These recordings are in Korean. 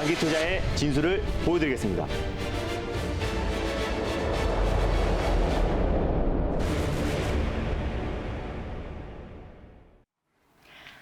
장기 투자의 진수를 보여드리겠습니다.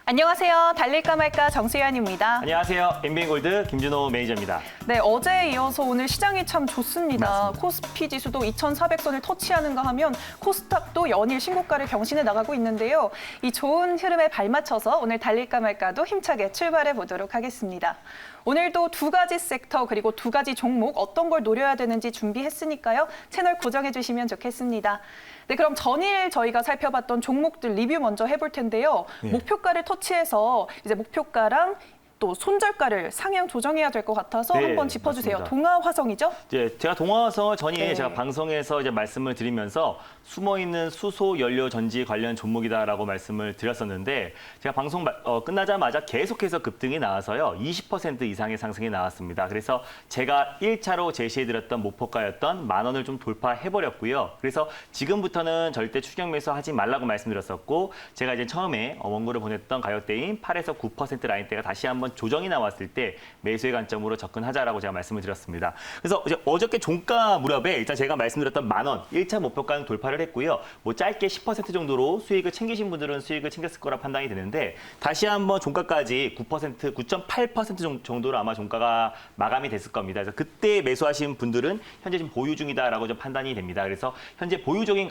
안녕하세요. 달릴까 말까 정수현입니다. 안녕하세요. 엠비엔골드 김준호 매니저입니다. 네, 어제에 이어서 오늘 시장이 참 좋습니다. 맞습니다. 코스피 지수도 2,400선을 터치하는가 하면 코스닥도 연일 신고가를 경신해 나가고 있는데요. 이 좋은 흐름에 발맞춰서 오늘 달릴까 말까도 힘차게 출발해 보도록 하겠습니다. 오늘도 두 가지 섹터 그리고 두 가지 종목 어떤 걸 노려야 되는지 준비했으니까요. 채널 고정해 주시면 좋겠습니다. 네, 그럼 전일 저희가 살펴봤던 종목들 리뷰 먼저 해볼 텐데요. 네. 목표가를 터치해서 이제 목표가랑 또 손절가를 상향 조정해야 될 것 같아서 네, 한번 짚어주세요. 맞습니다. 동아화성이죠? 이제 제가 동아화성을 전에 네. 제가 방송에서 이제 말씀을 드리면서 숨어 있는 수소 연료 전지 관련 종목이다라고 말씀을 드렸었는데 제가 방송 끝나자마자 계속해서 급등이 나와서요 20% 이상의 상승이 나왔습니다. 그래서 제가 1차로 제시해드렸던 목표가였던 10,000원을 좀 돌파해버렸고요. 그래서 지금부터는 절대 추격 매수하지 말라고 말씀드렸었고 제가 이제 처음에 원고를 보냈던 가격대인 8에서 9% 라인대가 다시 한번 조정이 나왔을 때 매수의 관점으로 접근하자라고 제가 말씀을 드렸습니다. 그래서 이제 어저께 종가 무렵에 일단 제가 말씀드렸던 10,000원 1차 목표가는 돌파를 했고요. 뭐 짧게 10% 정도로 수익을 챙기신 분들은 수익을 챙겼을 거라 판단이 되는데 다시 한번 종가까지 9%, 9.8% 정도로 아마 종가가 마감이 됐을 겁니다. 그래서 그때 매수하신 분들은 현재 지금 보유 중이다라고 좀 판단이 됩니다. 그래서 현재 보유적인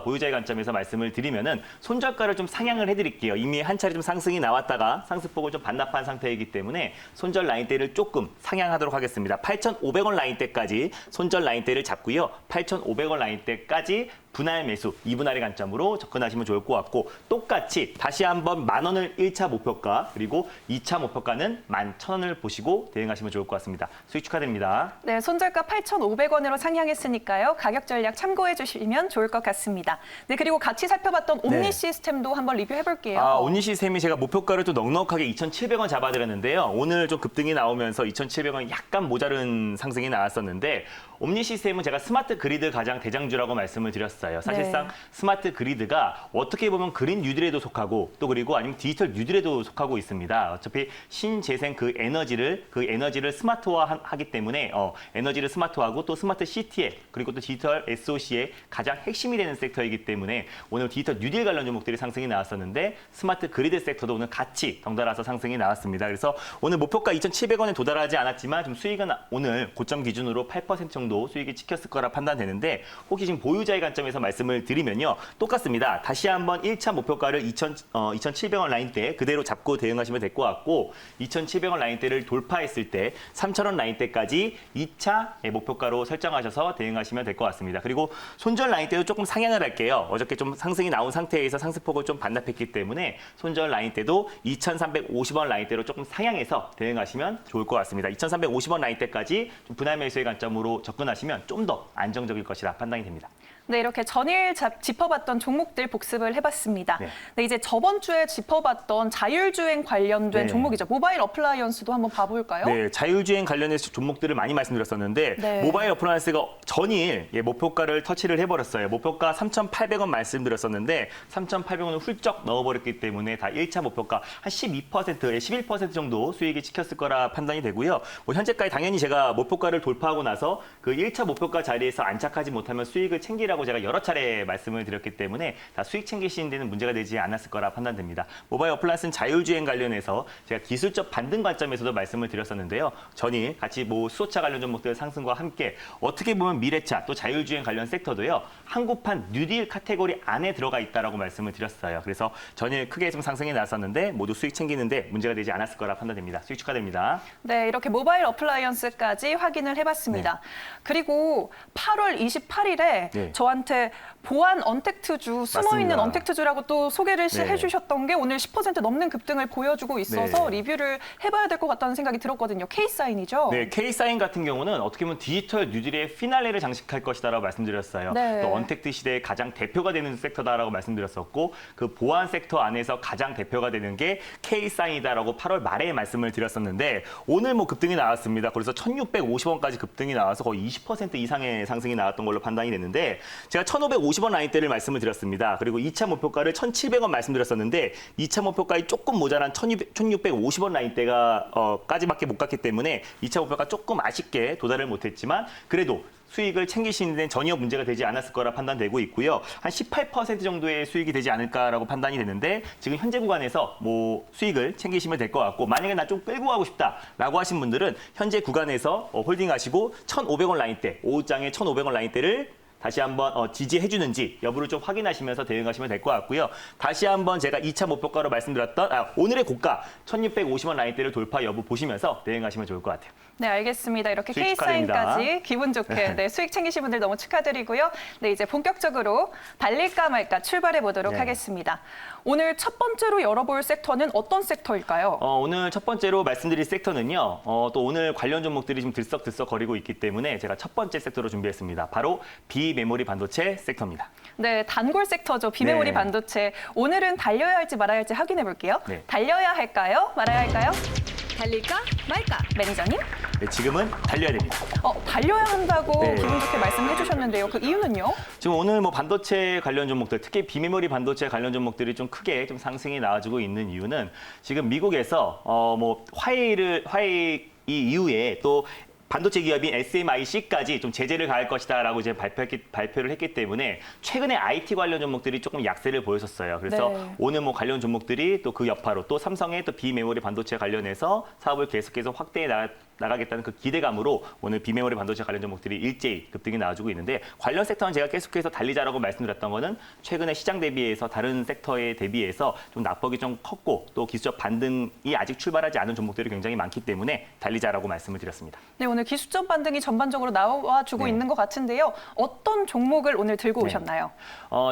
보유자의 관점에서 말씀을 드리면은 손절가를 좀 상향을 해드릴게요. 이미 한 차례 좀 상승이 나왔다가 상승폭을 좀 반납한 상태이기 때문에 손절 라인대를 조금 상향하도록 하겠습니다. 8,500원 라인대까지 손절 라인대를 잡고요. 8,500원 라인대까지 분할 매수, 2분할의 관점으로 접근하시면 좋을 것 같고 똑같이 다시 한번 10,000원을 1차 목표가 그리고 2차 목표가는 11,000원을 보시고 대응하시면 좋을 것 같습니다. 수익 축하드립니다. 네, 손절가 8,500원으로 상향했으니까요. 가격 전략 참고해 주시면 좋을 것 같습니다. 네, 그리고 같이 살펴봤던 옴니 네. 시스템도 한번 리뷰해 볼게요. 옴니 시스템이 제가 목표가를 좀 넉넉하게 2,700원 잡아드렸는데요. 오늘 좀 급등이 나오면서 2,700원 약간 모자른 상승이 나왔었는데 옴니 시스템은 제가 스마트 그리드 가장 대장주라고 말씀을 드렸어요. 사실상 네. 스마트 그리드가 어떻게 보면 그린 뉴딜에도 속하고 또 그리고 아니면 디지털 뉴딜에도 속하고 있습니다. 어차피 신재생 그 에너지를 스마트화하기 때문에 에너지를 스마트화하고 또 스마트 시티에 그리고 또 디지털 SOC에 가장 핵심이 되는 섹터이기 때문에 오늘 디지털 뉴딜 관련 종목들이 상승이 나왔었는데 스마트 그리드 섹터도 오늘 같이 덩달아서 상승이 나왔습니다. 그래서 오늘 목표가 2,700원에 도달하지 않았지만 좀 수익은 오늘 고점 기준으로 8% 정도 수익이 찍혔을 거라 판단되는데 혹시 지금 보유자의 관점에서 말씀을 드리면요. 똑같습니다. 다시 한번 1차 목표가를 2,700원 라인대 그대로 잡고 대응하시면 될 것 같고 2,700원 라인대를 돌파했을 때 3,000원 라인대까지 2차 목표가로 설정하셔서 대응하시면 될 것 같습니다. 그리고 손절 라인대도 조금 상향을 할게요. 어저께 좀 상승이 나온 상태에서 상승폭을 좀 반납했기 때문에 손절 라인대도 2,350원 라인대로 조금 상향해서 대응하시면 좋을 것 같습니다. 2,350원 라인대까지 좀 분할 매수의 관점으로 접근하시면 좀 더 안정적일 것이라 판단이 됩니다. 네, 이렇게 전일 짚어봤던 종목들 복습을 해봤습니다. 네. 네, 이제 저번 주에 짚어봤던 자율주행 관련된 네. 종목이죠. 모바일 어플라이언스도 한번 봐볼까요? 네, 자율주행 관련해서 종목들을 많이 말씀드렸었는데 네. 모바일 어플라이언스가 전일 목표가를 터치를 해버렸어요. 목표가 3,800원 말씀드렸었는데 3,800원을 훌쩍 넣어버렸기 때문에 다 1차 목표가 한 12%, 11% 정도 수익이 찍혔을 거라 판단이 되고요. 뭐 현재까지 당연히 제가 목표가를 돌파하고 나서 그 1차 목표가 자리에서 안착하지 못하면 수익을 챙기라고 제가 여러 차례 말씀을 드렸기 때문에 다 수익 챙기시는 데는 문제가 되지 않았을 거라 판단됩니다. 모바일 어플라이언스는 자율주행 관련해서 제가 기술적 반등 관점에서도 말씀을 드렸었는데요. 전일 같이 뭐 수소차 관련 종목들 상승과 함께 어떻게 보면 미래차 또 자율주행 관련 섹터도요. 한국판 뉴딜 카테고리 안에 들어가 있다라고 말씀을 드렸어요. 그래서 전일 크게 좀 상승이 나왔었는데 모두 수익 챙기는데 문제가 되지 않았을 거라 판단됩니다. 수익 축하드립니다. 네, 이렇게 모바일 어플라이언스까지 확인을 해봤습니다. 네. 그리고 8월 28일에 네. 저한테 보안 언택트주, 숨어있는 맞습니다. 언택트주라고 또 소개를 네. 해주셨던 게 오늘 10% 넘는 급등을 보여주고 있어서 네. 리뷰를 해봐야 될 것 같다는 생각이 들었거든요. K사인이죠? 네, K사인 같은 경우는 어떻게 보면 디지털 뉴딜의 피날레를 장식할 것이다라고 말씀드렸어요. 네. 또 언택트 시대의 가장 대표가 되는 섹터다라고 말씀드렸었고 그 보안 섹터 안에서 가장 대표가 되는 게 K사인이다라고 8월 말에 말씀을 드렸었는데 오늘 뭐 급등이 나왔습니다. 그래서 1,650원까지 급등이 나와서 거의 20% 이상의 상승이 나왔던 걸로 판단이 됐는데 제가 1,550원 라인대를 말씀을 드렸습니다. 그리고 2차 목표가를 1,700원 말씀드렸었는데 2차 목표가에 조금 모자란 1,650원 라인대가 까지밖에 못 갔기 때문에 2차 목표가 조금 아쉽게 도달을 못했지만 그래도 수익을 챙기시는 데는 전혀 문제가 되지 않았을 거라 판단되고 있고요. 한 18% 정도의 수익이 되지 않을까라고 판단이 되는데 지금 현재 구간에서 뭐 수익을 챙기시면 될 것 같고 만약에 나 좀 끌고 가고 싶다라고 하신 분들은 현재 구간에서 홀딩하시고 1,500원 라인대, 오후장에 1,500원 라인대를 다시 한번 지지해 주는지 여부를 좀 확인하시면서 대응하시면 될 것 같고요. 다시 한번 제가 2차 목표가로 말씀드렸던 오늘의 고가 1,650원 라인대를 돌파 여부 보시면서 대응하시면 좋을 것 같아요. 네, 알겠습니다. 이렇게 수익 축하드립니다. K사인까지 기분 좋게 네, 수익 챙기신 분들 너무 축하드리고요. 네, 이제 본격적으로 달릴까 말까 출발해 보도록 네. 하겠습니다. 오늘 첫 번째로 열어볼 섹터는 어떤 섹터일까요? 오늘 첫 번째로 말씀드릴 섹터는요. 또 오늘 관련 종목들이 좀 들썩들썩 거리고 있기 때문에 제가 첫 번째 섹터로 준비했습니다. 바로 비메모리 반도체 섹터입니다. 네, 단골 섹터죠. 비메모리 네. 반도체. 오늘은 달려야 할지 말아야 할지 확인해 볼게요. 네. 달려야 할까요? 말아야 할까요? 달릴까 말까? 매니저님? 네, 지금은 달려야 됩니다. 달려야 한다고 네. 기분 좋게 말씀해 주셨는데요. 그 이유는요? 지금 오늘 뭐 반도체 관련 종목들, 특히 비메모리 반도체 관련 종목들이 좀 크게 좀 상승이 나와주고 있는 이유는 지금 미국에서 뭐 화웨이 이후에 또 반도체 기업인 SMIC까지 좀 제재를 가할 것이다라고 이제 발표를 했기 때문에 최근에 IT 관련 종목들이 조금 약세를 보였었어요. 그래서 네. 오늘 뭐 관련 종목들이 또 그 여파로 또 삼성의 또 비메모리 반도체 관련해서 사업을 계속해서 확대해 나가겠다는 그 기대감으로 오늘 비메모리 반도체 관련 종목들이 일제히 급등이 나와주고 있는데 관련 섹터는 제가 계속해서 달리자라고 말씀드렸던 거는 최근에 시장 대비해서 다른 섹터에 대비해서 좀 낙폭이 좀 컸고 또 기술적 반등이 아직 출발하지 않은 종목들이 굉장히 많기 때문에 달리자라고 말씀을 드렸습니다. 네, 오늘 기술점 반등이 전반적으로 나와주고 네. 있는 것 같은데요. 어떤 종목을 오늘 들고 네. 오셨나요?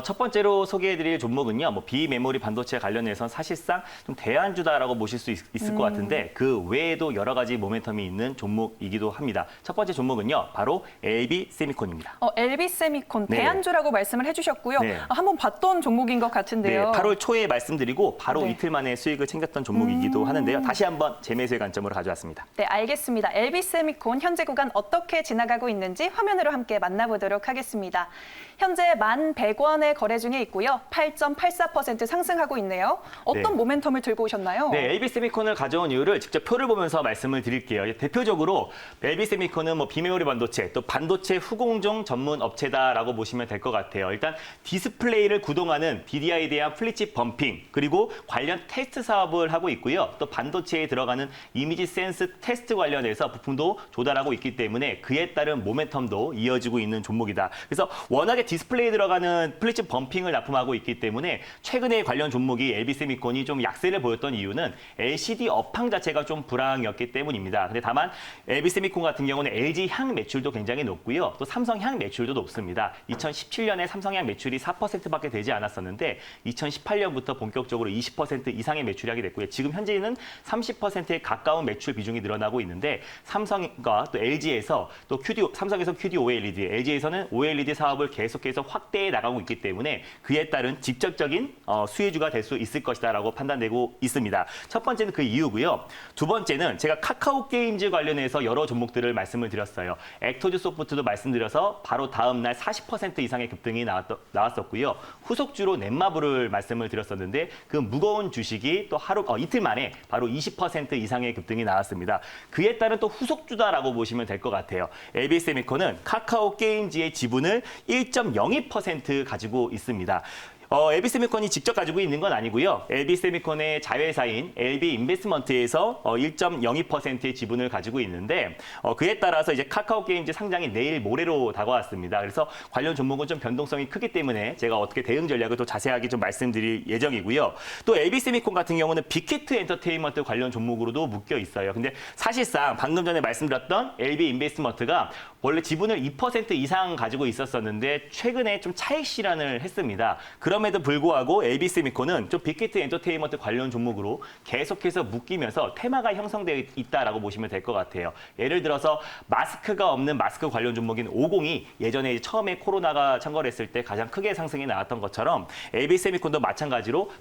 첫 번째로 소개해드릴 종목은요. 뭐 비메모리 반도체 관련해서 사실상 좀 대안주다라고 보실 수 있을 것 같은데 그 외에도 여러 가지 모멘텀이 있는 종목이기도 합니다. 첫 번째 종목은요. 바로 LB 세미콘입니다. LB 세미콘 네. 대안주라고 말씀을 해주셨고요. 네. 한번 봤던 종목인 것 네, 같은데요. 8월 초에 말씀드리고 바로 네. 이틀 만에 수익을 챙겼던 종목이기도 하는데요. 다시 한번 재매수의 관점으로 가져왔습니다. 네, 알겠습니다. LB 세미콘 현재 구간 어떻게 지나가고 있는지 화면으로 함께 만나보도록 하겠습니다. 현재 1,100원에 거래 중에 있고요. 8.84% 상승하고 있네요. 어떤 네. 모멘텀을 들고 오셨나요? 네, LB 세미콘을 가져온 이유를 직접 표를 보면서 말씀을 드릴게요. 대표적으로 LB 세미콘은 뭐 비메모리 반도체, 또 반도체 후공정 전문 업체다라고 보시면 될 것 같아요. 일단 디스플레이를 구동하는 DDI에 대한 플리치 범핑, 그리고 관련 테스트 사업을 하고 있고요. 또 반도체에 들어가는 이미지 센스 테스트 관련해서 부품도 조달하고 있기 때문에 그에 따른 모멘텀도 이어지고 있는 종목이다. 그래서 워낙에 디스플레이에 들어가는 플리치 범핑을 납품하고 있기 때문에 최근에 관련 종목이 LB 세미콘이 좀 약세를 보였던 이유는 LCD 업황 자체가 좀 불황이었기 때문입니다. 근데 다만 LB 세미콘 같은 경우는 LG 향 매출도 굉장히 높고요. 또 삼성 향 매출도 높습니다. 2017년에 삼성 향 매출이 4%밖에 되지 않았었는데 2018년부터 본격적으로 20% 이상의 매출이 하게 됐고요. 지금 현재는 30%에 가까운 매출 비중이 늘어나고 있는데 삼성과 또 LG에서 또 삼성에서 QD OLED, LG에서는 OLED 사업을 계속해서 확대해 나가고 있기 때문에 그에 따른 직접적인 수혜주가 될 수 있을 것이다라고 판단되고 있습니다. 첫 번째는 그 이유고요. 두 번째는 제가 카카오 게임즈 관련해서 여러 종목들을 말씀을 드렸어요. 액터즈 소프트도 말씀드려서 바로 다음 날 40% 이상의 급등이 나왔었고요. 후속주로 넷마블을 말씀을 드렸었는데 그 무거운 주식이 또 이틀 만에 바로 20% 이상의 급등이 나왔습니다. 그에 따른 또 후속주다라고 보시면 될 것 같아요. LB세미콘은 카카오 게임즈의 지분을 1.02% 가지고 있습니다. LB세미콘이 직접 가지고 있는 건 아니고요. LB세미콘의 자회사인 LB인베스트먼트에서 1.02%의 지분을 가지고 있는데 그에 따라서 이제 카카오 게임즈 상장이 내일 모레로 다가왔습니다. 그래서 관련 종목은 좀 변동성이 크기 때문에 제가 어떻게 대응 전략을 또 자세하게 좀 말씀드릴 예정이고요. 또 LB세미콘 같은 경우는 빅히트 엔터테인먼트 관련 종목으로도 묶여 있어요. 근데 사실상 방금 전에 말씀드렸던 LB인베스트먼트가 원래 지분을 2% 이상 가지고 있었었는데 최근에 좀 차익 실현을 했습니다. 그럼에도 불구하고 LB세미콘은 좀 빅히트 엔터테인먼트 관련 종목으로 계속해서 묶이면서 테마가 형성되어 있다라고 보시면 될 것 같아요. 예를 들어서 마스크가 없는 마스크 관련 종목인 50이 예전에 처음에 코로나가 창궐했을 때 가장 크게 상승이 나왔던 것처럼 LB세미콘도 마찬가지로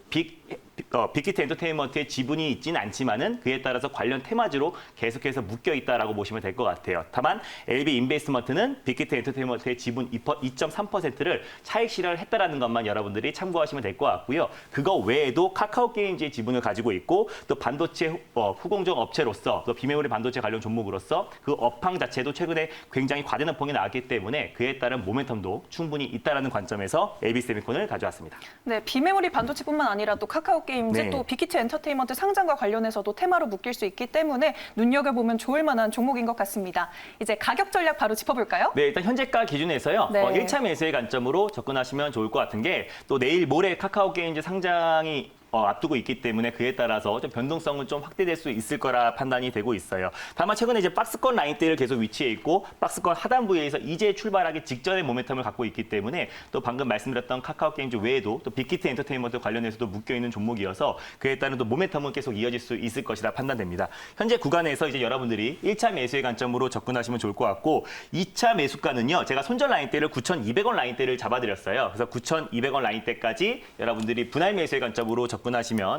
빅히트 엔터테인먼트의 지분이 있지는 않지만은 그에 따라서 관련 테마주로 계속해서 묶여 있다라고 보시면 될 것 같아요. 다만 LB 인베스트먼트는 빅히트 엔터테인먼트의 지분 2.3%를 차익 실현을 했다라는 것만 여러분들이 참고하시면 될 것 같고요. 그거 외에도 카카오 게임즈의 지분을 가지고 있고 또 반도체 후공정 업체로서 또 비메모리 반도체 관련 종목으로서 그 업황 자체도 최근에 굉장히 과대는 폭이 나왔기 때문에 그에 따른 모멘텀도 충분히 있다라는 관점에서 LB세미콘을 가져왔습니다. 네, 비메모리 반도체뿐만 아니라 또 카카오 게임즈 네. 또 빅히트 엔터테인먼트 상장과 관련해서도 테마로 묶일 수 있기 때문에 눈여겨보면 좋을 만한 종목인 것 같습니다. 이제 가격 전략 바로 짚어볼까요? 네, 일단 현재가 기준에서요. 네. 1차 매수의 관점으로 접근하시면 좋을 것 같은 게 또 내일 모레 카카오 게임즈 상장이 앞두고 있기 때문에 그에 따라서 좀 변동성은 좀 확대될 수 있을 거라 판단이 되고 있어요. 다만 최근에 이제 박스권 라인대를 계속 위치해 있고 박스권 하단 부위에서 이제 출발하기 직전의 모멘텀을 갖고 있기 때문에 또 방금 말씀드렸던 카카오 게임즈 외에도 또 빅히트 엔터테인먼트 관련해서도 묶여 있는 종목이어서 그에 따른 또 모멘텀은 계속 이어질 수 있을 것이라 판단됩니다. 현재 구간에서 이제 여러분들이 1차 매수의 관점으로 접근하시면 좋을 것 같고 2차 매수가는요. 제가 손절 라인대를 9,200원 라인대를 잡아드렸어요. 그래서 9,200원 라인대까지 여러분들이 분할 매수의 관점으로 접근하시면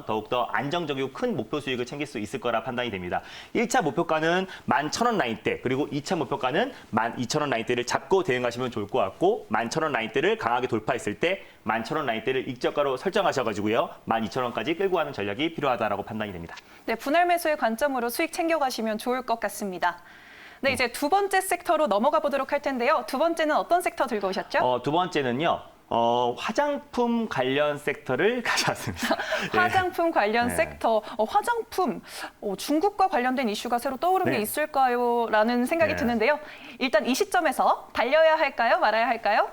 더욱더 안정적이고 큰 목표 수익을 챙길 수 있을 거라 판단이 됩니다. 1차 목표가는 11,000원 라인대 그리고 2차 목표가는 12,000원 라인대를 잡고 대응하시면 좋을 것 같고 11,000원 라인대를 강하게 돌파했을 때 11,000원 라인대를 익저가로 설정하셔가지고요. 12,000원까지 끌고 가는 전략이 필요하다라고 판단이 됩니다. 네, 분할 매수의 관점으로 수익 챙겨가시면 좋을 것 같습니다. 네, 이제 두 번째 섹터로 넘어가 보도록 할 텐데요. 두 번째는 어떤 섹터 들고 오셨죠? 두 번째는요. 화장품 관련 섹터를 가져왔습니다. 화장품 관련 네. 섹터, 화장품, 중국과 관련된 이슈가 새로 떠오른 게 네. 있을까요? 라는 생각이 네. 드는데요. 일단 이 시점에서 달려야 할까요? 말아야 할까요?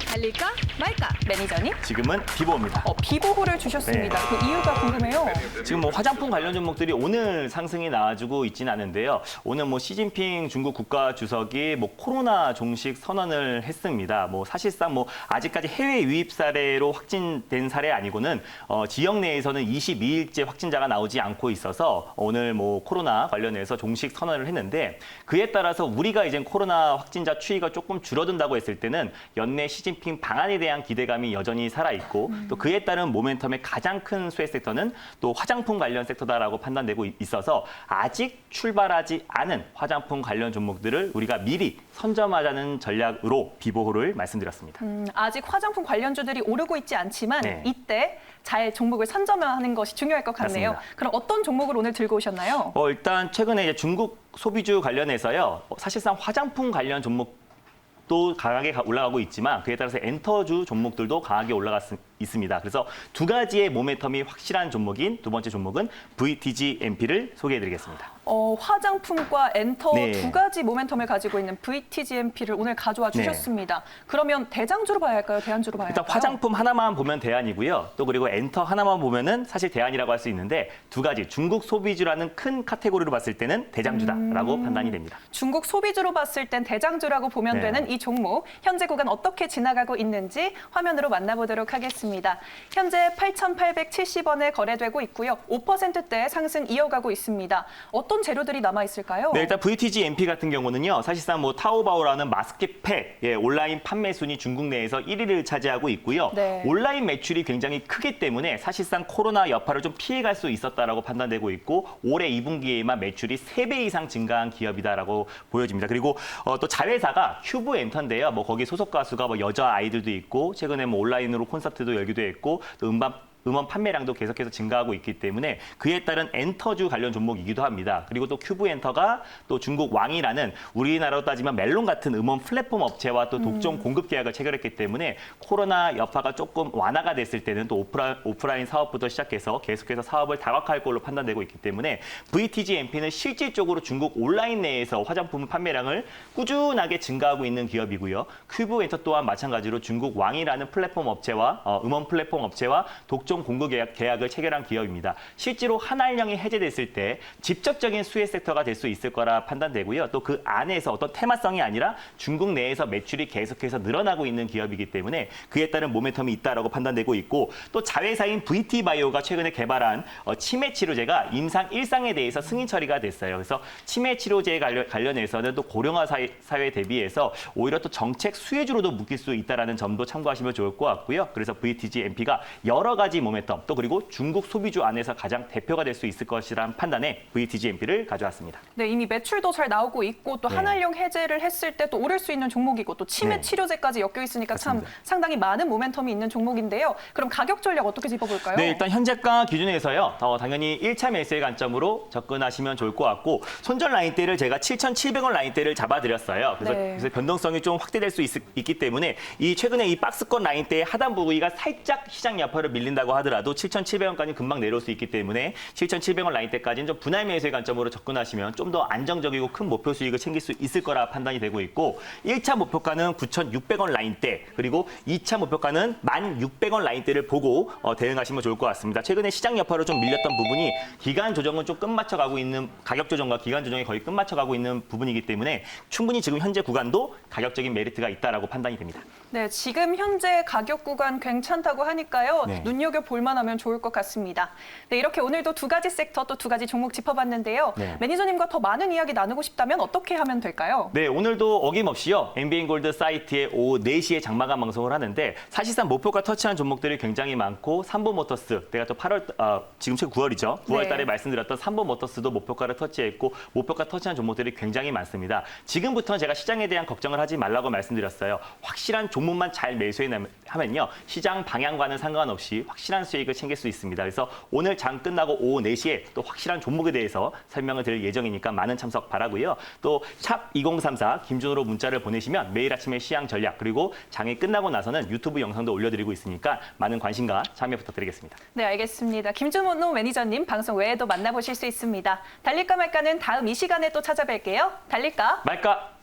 달릴까 말까? 매니저님, 지금은 비보입니다. 비보호를 주셨습니다. 그 이유가 궁금해요. 지금 뭐 화장품 관련 종목들이 오늘 상승이 나와주고 있지는 않은데요. 오늘 뭐 시진핑 중국 국가 주석이 뭐 코로나 종식 선언을 했습니다. 뭐 사실상 뭐 아직까지 해외 유입 사례로 확진된 사례 아니고는 지역 내에서는 22일째 확진자가 나오지 않고 있어서 오늘 뭐 코로나 관련해서 종식 선언을 했는데 그에 따라서 우리가 이제 코로나 확진자 추이가 조금 줄어든다고 했을 때는 연내 시진핑 방안에 대한 기대감이 여전히 살아있고 또 그에 따른 모멘텀의 가장 큰 수혜 섹터는 또 화장품 관련 섹터다라고 판단되고 있어서 아직 출발하지 않은 화장품 관련 종목들을 우리가 미리 선점하자는 전략으로 비보호를 말씀드렸습니다. 아직 화장품 관련주들이 오르고 있지 않지만 네. 이때 잘 종목을 선점하는 것이 중요할 것 같네요. 맞습니다. 그럼 어떤 종목을 오늘 들고 오셨나요? 일단 최근에 이제 중국 소비주 관련해서요. 사실상 화장품 관련 종목도 강하게 올라가고 있지만 그에 따라서 엔터주 종목들도 강하게 있습니다. 그래서 두 가지의 모멘텀이 확실한 종목인 두 번째 종목은 VTGMP를 소개해드리겠습니다. 화장품과 엔터 네. 두 가지 모멘텀을 가지고 있는 VTGMP를 오늘 가져와 주셨습니다. 그러면 대장주로 봐야 할까요? 대안주로 봐야 일단 할까요? 화장품 하나만 보면 대안이고요. 또 그리고 엔터 하나만 보면은 사실 대안이라고 할 수 있는데 두 가지 중국 소비주라는 큰 카테고리로 봤을 때는 대장주다라고 판단이 됩니다. 중국 소비주로 봤을 땐 대장주라고 보면 네. 되는 이 종목, 현재 구간 어떻게 지나가고 있는지 화면으로 만나보도록 하겠습니다. 현재 8,870원에 거래되고 있고요. 5%대 상승 이어가고 있습니다. 어떤 재료들이 남아 있을까요? 네, 일단 VTGMP 같은 경우는요. 사실상 뭐 타오바오라는 마스크팩 온라인 판매 순위 중국 내에서 1위를 차지하고 있고요. 네. 온라인 매출이 굉장히 크기 때문에 사실상 코로나 여파를 좀 피해갈 수 있었다라고 판단되고 있고 올해 2분기에만 매출이 3배 이상 증가한 기업이다라고 보여집니다. 그리고 또 자회사가 큐브엔터인데요. 뭐 거기 소속 가수가 뭐 여자 아이들도 있고 최근에 뭐 온라인으로 콘서트도 열기도 했고 또 음원 판매량도 계속해서 증가하고 있기 때문에 그에 따른 엔터주 관련 종목이기도 합니다. 그리고 또 큐브엔터가 또 중국 왕이라는 우리나라로 따지면 멜론 같은 음원 플랫폼 업체와 또 독점 공급 계약을 체결했기 때문에 코로나 여파가 조금 완화가 됐을 때는 또 오프라인 사업부터 시작해서 계속해서 사업을 다각화할 걸로 판단되고 있기 때문에 VTGMP는 실질적으로 중국 온라인 내에서 화장품 판매량을 꾸준하게 증가하고 있는 기업이고요. 큐브엔터 또한 마찬가지로 중국 왕이라는 플랫폼 업체와 음원 플랫폼 업체와 독점 공급 계약을 체결한 기업입니다. 실제로 한알령이 해제됐을 때 직접적인 수혜 섹터가 될 수 있을 거라 판단되고요. 또 그 안에서 어떤 테마성이 아니라 중국 내에서 매출이 계속해서 늘어나고 있는 기업이기 때문에 그에 따른 모멘텀이 있다라고 판단되고 있고 또 자회사인 VT바이오가 최근에 개발한 치매 치료제가 임상 1상에 대해서 승인 처리가 됐어요. 그래서 치매 치료제 관련해서는 또 고령화 사회 대비해서 오히려 또 정책 수혜주로도 묶일 수 있다라는 점도 참고하시면 좋을 것 같고요. 그래서 VTGMP가 여러 가지 모멘텀 또 그리고 중국 소비주 안에서 가장 대표가 될 수 있을 것이라는 판단에 VTGMP를 가져왔습니다. 네, 이미 매출도 잘 나오고 있고 또 네. 한알령 해제를 했을 때 또 오를 수 있는 종목이고 또 치매 네. 치료제까지 엮여 있으니까 참 맞습니다. 상당히 많은 모멘텀이 있는 종목인데요. 그럼 가격 전략 어떻게 짚어볼까요? 네, 일단 현재가 기준에서요. 당연히 1차 매수의 관점으로 접근하시면 좋을 것 같고 손절 라인대를 제가 7,700원 라인대를 잡아드렸어요. 그래서 변동성이 좀 확대될 수 있기 때문에 이 최근에 이 박스권 라인대의 하단 부위가 살짝 시장 여파를 밀린다고 하더라도 7,700원까지 금방 내려올 수 있기 때문에 7,700원 라인대까지는 좀 분할 매수의 관점으로 접근하시면 좀 더 안정적이고 큰 목표 수익을 챙길 수 있을 거라 판단이 되고 있고 1차 목표가는 9,600원 라인대 그리고 2차 목표가는 1,600원 라인대를 보고 대응하시면 좋을 것 같습니다. 최근에 시장 여파로 좀 밀렸던 부분이 기간 조정은 좀 끝마쳐가고 있는 가격 조정과 기간 조정이 거의 끝마쳐가고 있는 부분이기 때문에 충분히 지금 현재 구간도 가격적인 메리트가 있다라고 판단이 됩니다. 네, 지금 현재 가격 구간 괜찮다고 하니까요. 네. 눈여겨볼 만하면 좋을 것 같습니다. 네, 이렇게 오늘도 두 가지 섹터 또 두 가지 종목 짚어봤는데요. 네. 매니저님과 더 많은 이야기 나누고 싶다면 어떻게 하면 될까요? 네, 오늘도 어김없이요. MBN골드 사이트에 오후 4시에 장마감 방송을 하는데 사실상 목표가 터치한 종목들이 굉장히 많고 삼보모터스, 내가 또 지금 최근 9월이죠. 9월 네. 달에 말씀드렸던 삼보모터스도 목표가를 터치했고 목표가 터치한 종목들이 굉장히 많습니다. 지금부터는 제가 시장에 대한 걱정을 하지 말라고 말씀드렸어요. 확실한 종목만 잘 매수하면요. 시장 방향과는 상관없이 확실한 수익을 챙길 수 있습니다. 그래서 오늘 장 끝나고 오후 4시에 또 확실한 종목에 대해서 설명을 드릴 예정이니까 많은 참석 바라고요. 또 샵 2034 김준호로 문자를 보내시면 매일 아침에 시장 전략 그리고 장이 끝나고 나서는 유튜브 영상도 올려드리고 있으니까 많은 관심과 참여 부탁드리겠습니다. 네, 알겠습니다. 김준호 매니저님 방송 외에도 만나보실 수 있습니다. 달릴까 말까는 다음 이 시간에 또 찾아뵐게요. 달릴까? 말까?